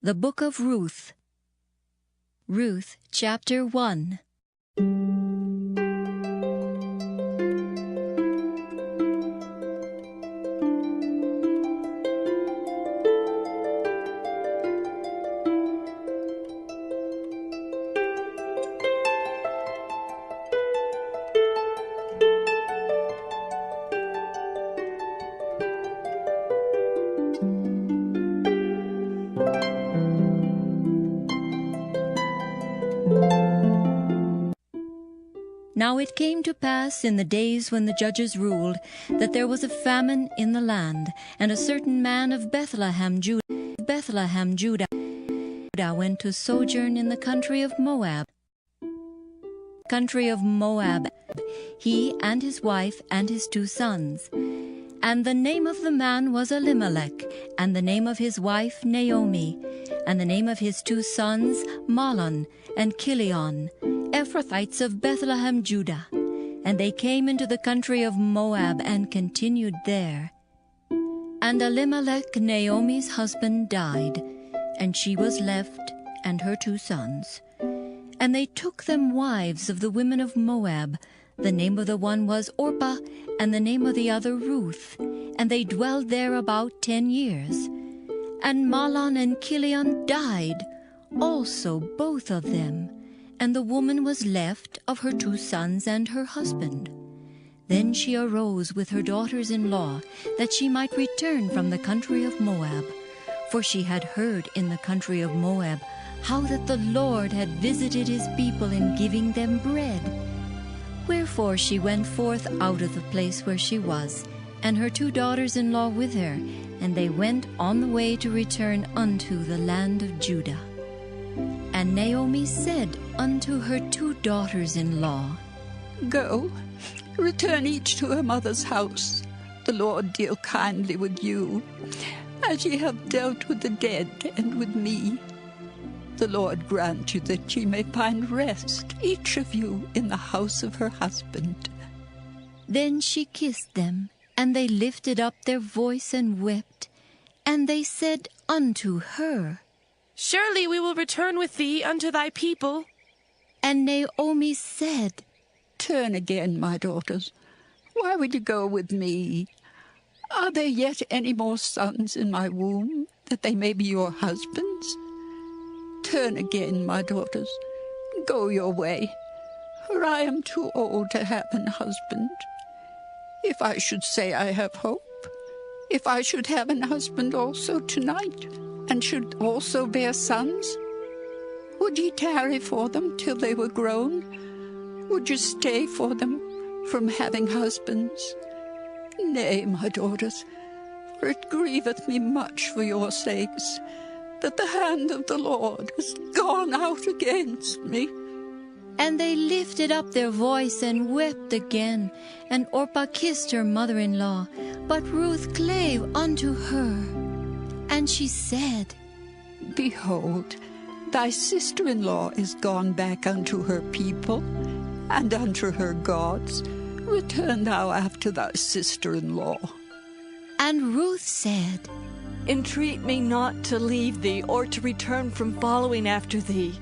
The Book of Ruth. Ruth Chapter 1. Now it came to pass in the days when the judges ruled, that there was a famine in the land, and a certain man of Bethlehem, Judah, went to sojourn in the country of Moab. He and his wife and his 2 sons. And the name of the man was Elimelech, and the name of his wife Naomi, and the name of his 2 sons Mahlon and Chilion, Ephrathites of Bethlehem, Judah. And they came into the country of Moab and continued there. And Elimelech, Naomi's husband, died, and she was left, and her 2 sons. And they took them wives of the women of Moab. The name of the one was Orpah, and the name of the other Ruth. And they dwelled there about 10 years. And Mahlon and Chilion died, also both of them. And the woman was left of her 2 sons and her husband. Then she arose with her daughters-in-law, that she might return from the country of Moab. For she had heard in the country of Moab how that the Lord had visited his people in giving them bread. Wherefore she went forth out of the place where she was, and her 2 daughters-in-law with her, and they went on the way to return unto the land of Judah. And Naomi said unto her 2 daughters-in-law, Go, return each to her mother's house. The Lord deal kindly with you, as ye have dealt with the dead and with me. The Lord grant you that ye may find rest, each of you, in the house of her husband. Then she kissed them, and they lifted up their voice and wept. And they said unto her, Surely we will return with thee unto thy people. And Naomi said, Turn again, my daughters. Why would you go with me? Are there yet any more sons in my womb, that they may be your husbands? Turn again, my daughters. Go your way, for I am too old to have an husband. If I should say I have hope, if I should have an husband also tonight, and should also bear sons, would ye tarry for them till they were grown? Would you stay for them from having husbands? Nay, my daughters, for it grieveth me much for your sakes, that the hand of the Lord is gone out against me. And they lifted up their voice and wept again. And Orpah kissed her mother-in-law, but Ruth clave unto her. And she said, Behold, thy sister-in-law is gone back unto her people, and unto her gods. Return thou after thy sister-in-law. And Ruth said, Entreat me not to leave thee, or to return from following after thee.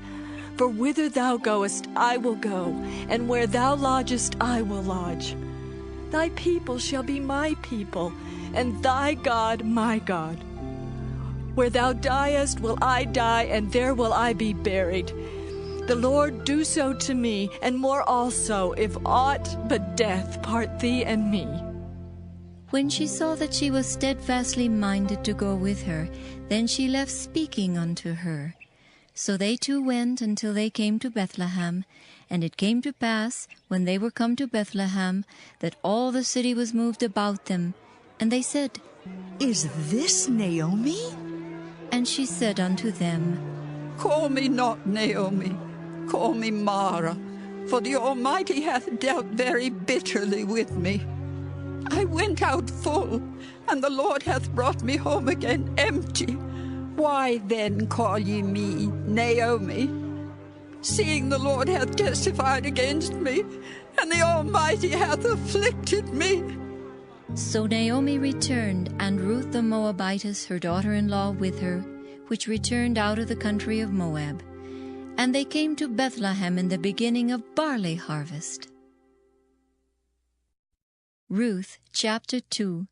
For whither thou goest, I will go, and where thou lodgest, I will lodge. Thy people shall be my people, and thy God my God. Where thou diest will I die, and there will I be buried. The Lord do so to me, and more also, if aught but death part thee and me. When she saw that she was steadfastly minded to go with her, then she left speaking unto her. So they 2 went until they came to Bethlehem. And it came to pass, when they were come to Bethlehem, that all the city was moved about them. And they said, Is this Naomi? And she said unto them, Call me not Naomi, call me Mara, for the Almighty hath dealt very bitterly with me. I went out full, and the Lord hath brought me home again empty. Why then call ye me Naomi, seeing the Lord hath testified against me, and the Almighty hath afflicted me? So Naomi returned, and Ruth the Moabitess, her daughter-in-law, with her, which returned out of the country of Moab. And they came to Bethlehem in the beginning of barley harvest. Ruth Chapter 2.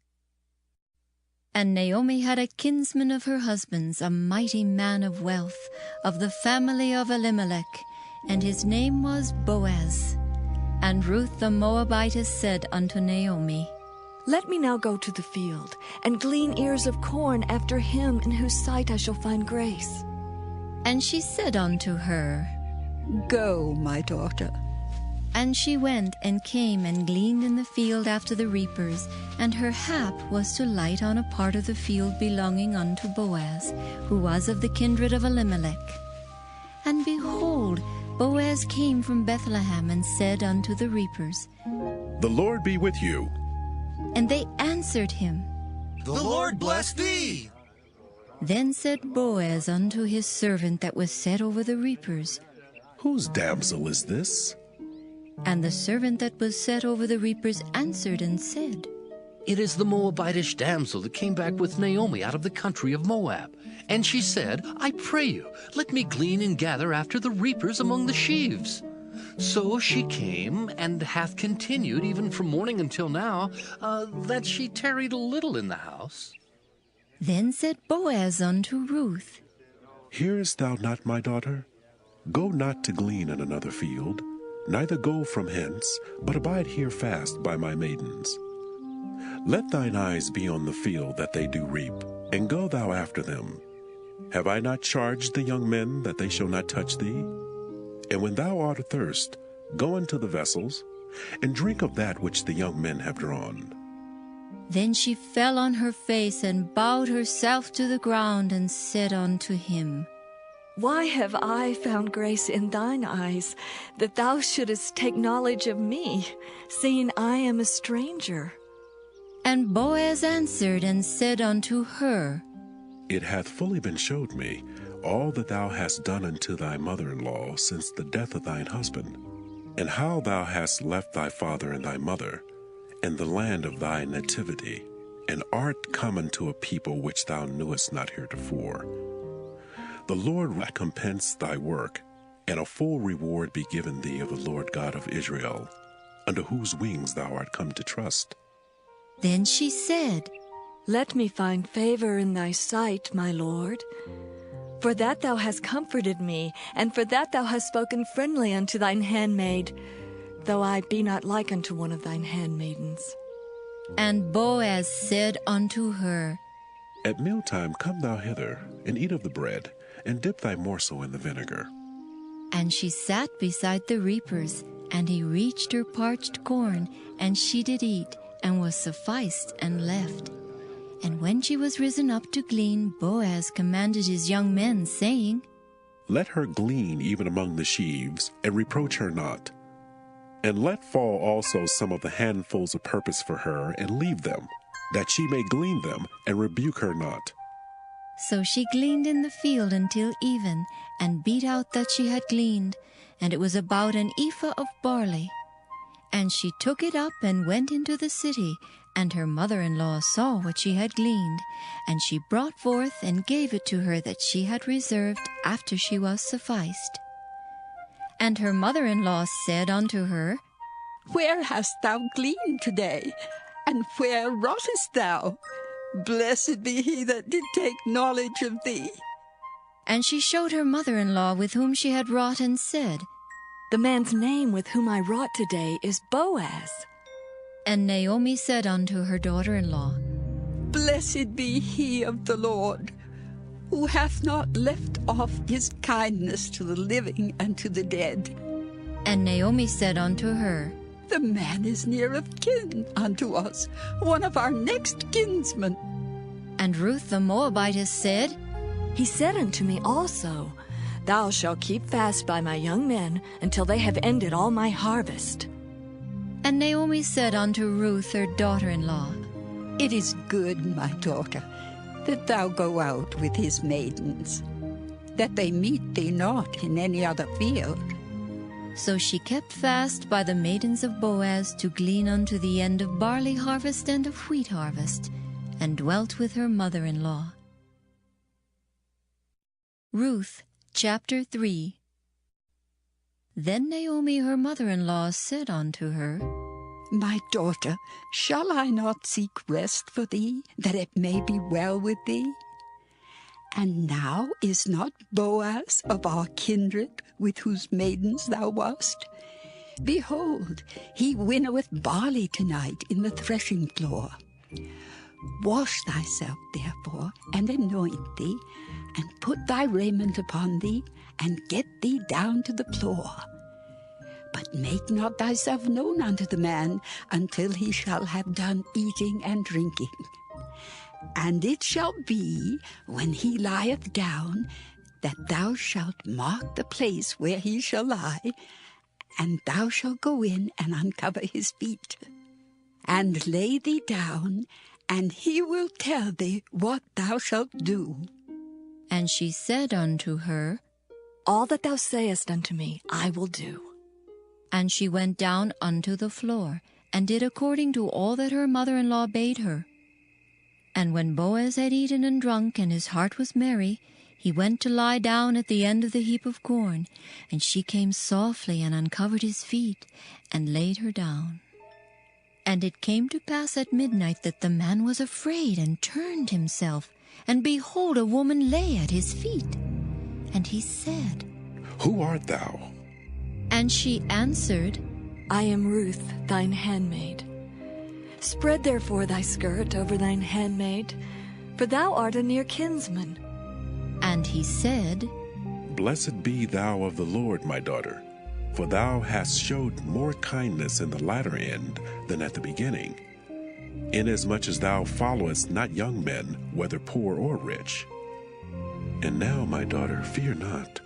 And Naomi had a kinsman of her husband's, a mighty man of wealth, of the family of Elimelech, and his name was Boaz. And Ruth the Moabitess said unto Naomi, Let me now go to the field, and glean ears of corn after him in whose sight I shall find grace. And she said unto her, Go, my daughter. And she went and came and gleaned in the field after the reapers, and her hap was to light on a part of the field belonging unto Boaz, who was of the kindred of Elimelech. And behold, Boaz came from Bethlehem and said unto the reapers, The Lord be with you. And they answered him, The Lord bless thee. Then said Boaz unto his servant that was set over the reapers, Whose damsel is this? And the servant that was set over the reapers answered and said, It is the Moabitish damsel that came back with Naomi out of the country of Moab. And she said, I pray you, let me glean and gather after the reapers among the sheaves. So she came, and hath continued even from morning until now, that she tarried a little in the house. Then said Boaz unto Ruth, Hearest thou not, my daughter? Go not to glean in another field, neither go from hence, but abide here fast by my maidens. Let thine eyes be on the field that they do reap, and go thou after them. Have I not charged the young men that they shall not touch thee? And when thou art athirst, go into the vessels, and drink of that which the young men have drawn. Then she fell on her face and bowed herself to the ground and said unto him, Why have I found grace in thine eyes, that thou shouldest take knowledge of me, seeing I am a stranger? And Boaz answered and said unto her, It hath fully been showed me all that thou hast done unto thy mother-in-law since the death of thine husband, and how thou hast left thy father and thy mother, and the land of thy nativity, and art come unto a people which thou knewest not heretofore. The Lord recompense thy work, and a full reward be given thee of the Lord God of Israel, under whose wings thou art come to trust. Then she said, Let me find favor in thy sight, my Lord. For that thou hast comforted me, and for that thou hast spoken friendly unto thine handmaid, though I be not like unto one of thine handmaidens. And Boaz said unto her, At mealtime come thou hither, and eat of the bread, and dip thy morsel in the vinegar. And she sat beside the reapers, and he reached her parched corn, and she did eat, and was sufficed, and left. And when she was risen up to glean, Boaz commanded his young men, saying, Let her glean even among the sheaves, and reproach her not. And let fall also some of the handfuls of purpose for her, and leave them, that she may glean them, and rebuke her not. So she gleaned in the field until even, and beat out that she had gleaned, and it was about an ephah of barley. And she took it up and went into the city, and her mother-in-law saw what she had gleaned, and she brought forth and gave it to her that she had reserved after she was sufficed. And her mother-in-law said unto her, Where hast thou gleaned today? And where wroughtest thou? Blessed be he that did take knowledge of thee. And she showed her mother-in-law with whom she had wrought, and said, The man's name with whom I wrought today is Boaz. And Naomi said unto her daughter-in-law, Blessed be he of the Lord, who hath not left off his kindness to the living and to the dead. And Naomi said unto her, The man is near of kin unto us, one of our next kinsmen. And Ruth the Moabitess said, He said unto me also, Thou shalt keep fast by my young men until they have ended all my harvest. And Naomi said unto Ruth her daughter-in-law, It is good, my daughter, that thou go out with his maidens, that they meet thee not in any other field. So she kept fast by the maidens of Boaz to glean unto the end of barley harvest and of wheat harvest, and dwelt with her mother-in-law. Ruth Chapter 3. Then Naomi her mother-in-law said unto her, My daughter, shall I not seek rest for thee, that it may be well with thee? And now is not Boaz of our kindred, with whose maidens thou wast? Behold, he winnoweth barley tonight in the threshing floor. Wash thyself, therefore, and anoint thee, and put thy raiment upon thee, and get thee down to the floor. But make not thyself known unto the man until he shall have done eating and drinking. And it shall be, when he lieth down, that thou shalt mark the place where he shall lie, and thou shalt go in and uncover his feet, and lay thee down, and he will tell thee what thou shalt do. And she said unto her, All that thou sayest unto me, I will do. And she went down unto the floor, and did according to all that her mother-in-law bade her. And when Boaz had eaten and drunk, and his heart was merry, he went to lie down at the end of the heap of corn. And she came softly and uncovered his feet, and laid her down. And it came to pass at midnight that the man was afraid, and turned himself, and behold, a woman lay at his feet. And he said, Who art thou? And she answered, I am Ruth, thine handmaid. Spread therefore thy skirt over thine handmaid, for thou art a near kinsman. And he said, Blessed be thou of the Lord, my daughter, for thou hast showed more kindness in the latter end than at the beginning, inasmuch as thou followest not young men, whether poor or rich. And now, my daughter, fear not.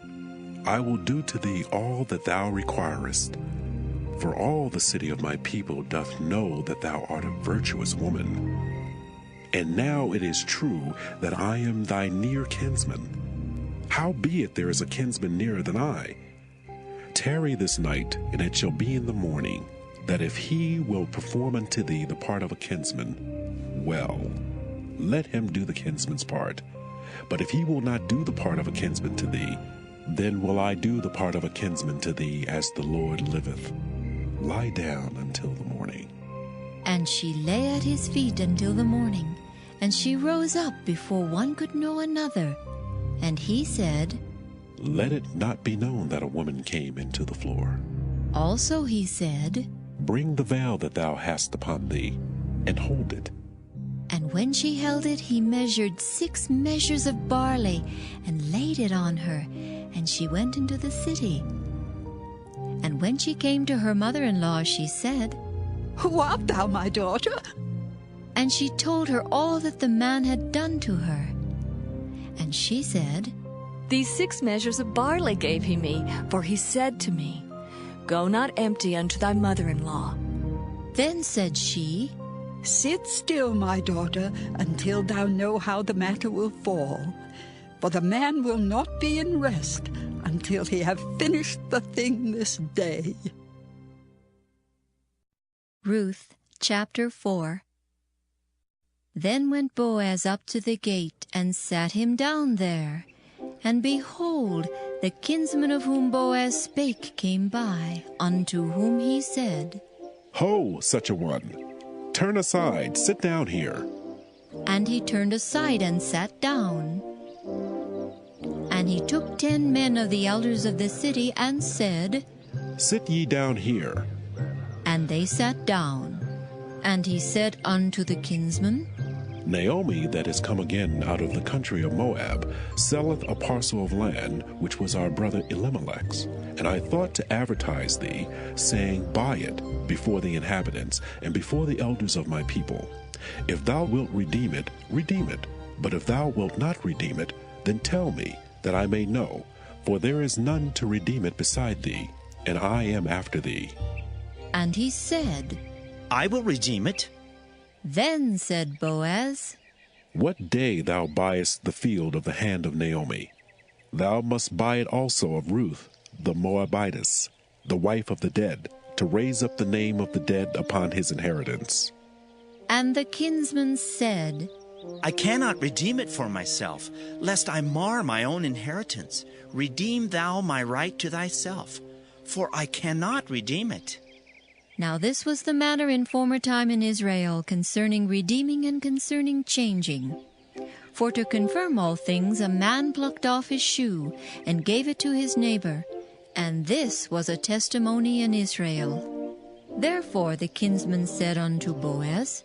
I will do to thee all that thou requirest. For all the city of my people doth know that thou art a virtuous woman. And now it is true that I am thy near kinsman. Howbeit there is a kinsman nearer than I. Tarry this night, and it shall be in the morning, that if he will perform unto thee the part of a kinsman, well, let him do the kinsman's part. But if he will not do the part of a kinsman to thee, then will I do the part of a kinsman to thee, as the Lord liveth. Lie down until the morning. And she lay at his feet until the morning. And she rose up before one could know another. And he said, Let it not be known that a woman came into the floor. Also he said, Bring the veil that thou hast upon thee, and hold it. And when she held it, he measured 6 measures of barley, and laid it on her, and she went into the city. And when she came to her mother-in-law, she said, Who art thou, my daughter? And she told her all that the man had done to her. And she said, These 6 measures of barley gave he me, for he said to me, Go not empty unto thy mother-in-law. Then said she, Sit still, my daughter, until thou know how the matter will fall. For the man will not be in rest until he have finished the thing this day. Ruth Chapter 4. Then went Boaz up to the gate, and sat him down there. And behold, the kinsman of whom Boaz spake came by, unto whom he said, Ho, such a one! Turn aside, sit down here. And he turned aside and sat down. And he took 10 men of the elders of the city, and said, Sit ye down here. And they sat down. And he said unto the kinsman, Naomi, that is come again out of the country of Moab, selleth a parcel of land, which was our brother Elimelech's. And I thought to advertise thee, saying, Buy it before the inhabitants, and before the elders of my people. If thou wilt redeem it, redeem it. But if thou wilt not redeem it, then tell me, that I may know. For there is none to redeem it beside thee, and I am after thee. And he said, I will redeem it. Then said Boaz, What day thou buyest the field of the hand of Naomi, thou must buy it also of Ruth, the Moabitess, the wife of the dead, to raise up the name of the dead upon his inheritance. And the kinsman said, I cannot redeem it for myself, lest I mar my own inheritance. Redeem thou my right to thyself, for I cannot redeem it. Now this was the manner in former time in Israel concerning redeeming and concerning changing. For to confirm all things a man plucked off his shoe and gave it to his neighbor, and this was a testimony in Israel. Therefore the kinsman said unto Boaz,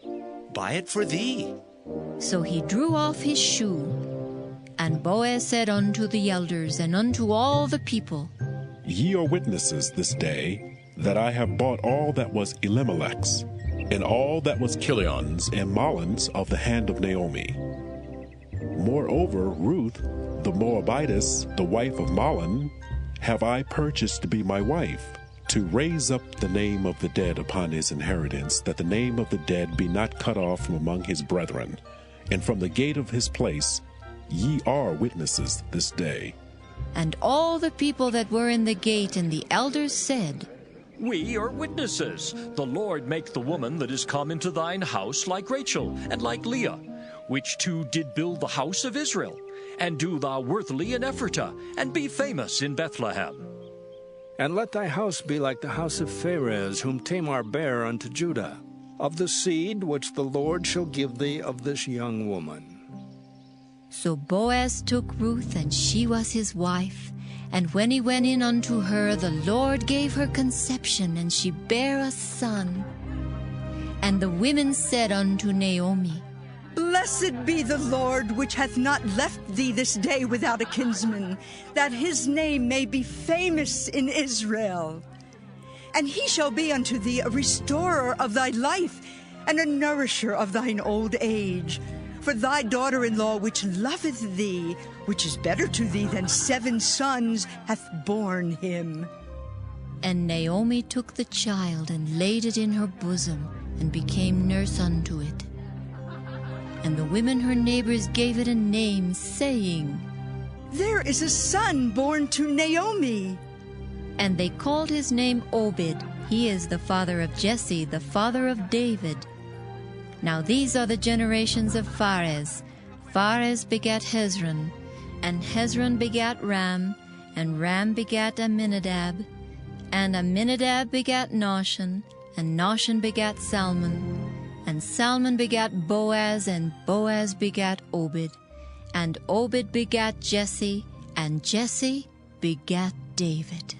Buy it for thee. So he drew off his shoe. And Boaz said unto the elders and unto all the people, Ye are witnesses this day that I have bought all that was Elimelech's, and all that was Kilion's and Mahlon's of the hand of Naomi. Moreover, Ruth, the Moabitess, the wife of Mahlon, have I purchased to be my wife, to raise up the name of the dead upon his inheritance, that the name of the dead be not cut off from among his brethren. And from the gate of his place ye are witnesses this day. And all the people that were in the gate and the elders said, We are witnesses. The Lord make the woman that is come into thine house like Rachel and like Leah, which two did build the house of Israel. And do thou worthily in Ephratah, and be famous in Bethlehem. And let thy house be like the house of Pharez, whom Tamar bare unto Judah, of the seed which the Lord shall give thee of this young woman. So Boaz took Ruth, and she was his wife. And when he went in unto her, the Lord gave her conception, and she bare a son. And the women said unto Naomi, Blessed be the Lord, which hath not left thee this day without a kinsman, that his name may be famous in Israel. And he shall be unto thee a restorer of thy life, and a nourisher of thine old age. For thy daughter-in-law, which loveth thee, which is better to thee than 7 sons, hath borne him. And Naomi took the child, and laid it in her bosom, and became nurse unto it. And the women her neighbors gave it a name, saying, There is a son born to Naomi. And they called his name Obed. He is the father of Jesse, the father of David. Now these are the generations of Pharez. Pharez begat Hezron, and Hezron begat Ram, and Ram begat Amminadab, and Amminadab begat Nahshon, and Nahshon begat Salmon, and Salmon begat Boaz, and Boaz begat Obed, and Obed begat Jesse, and Jesse begat David.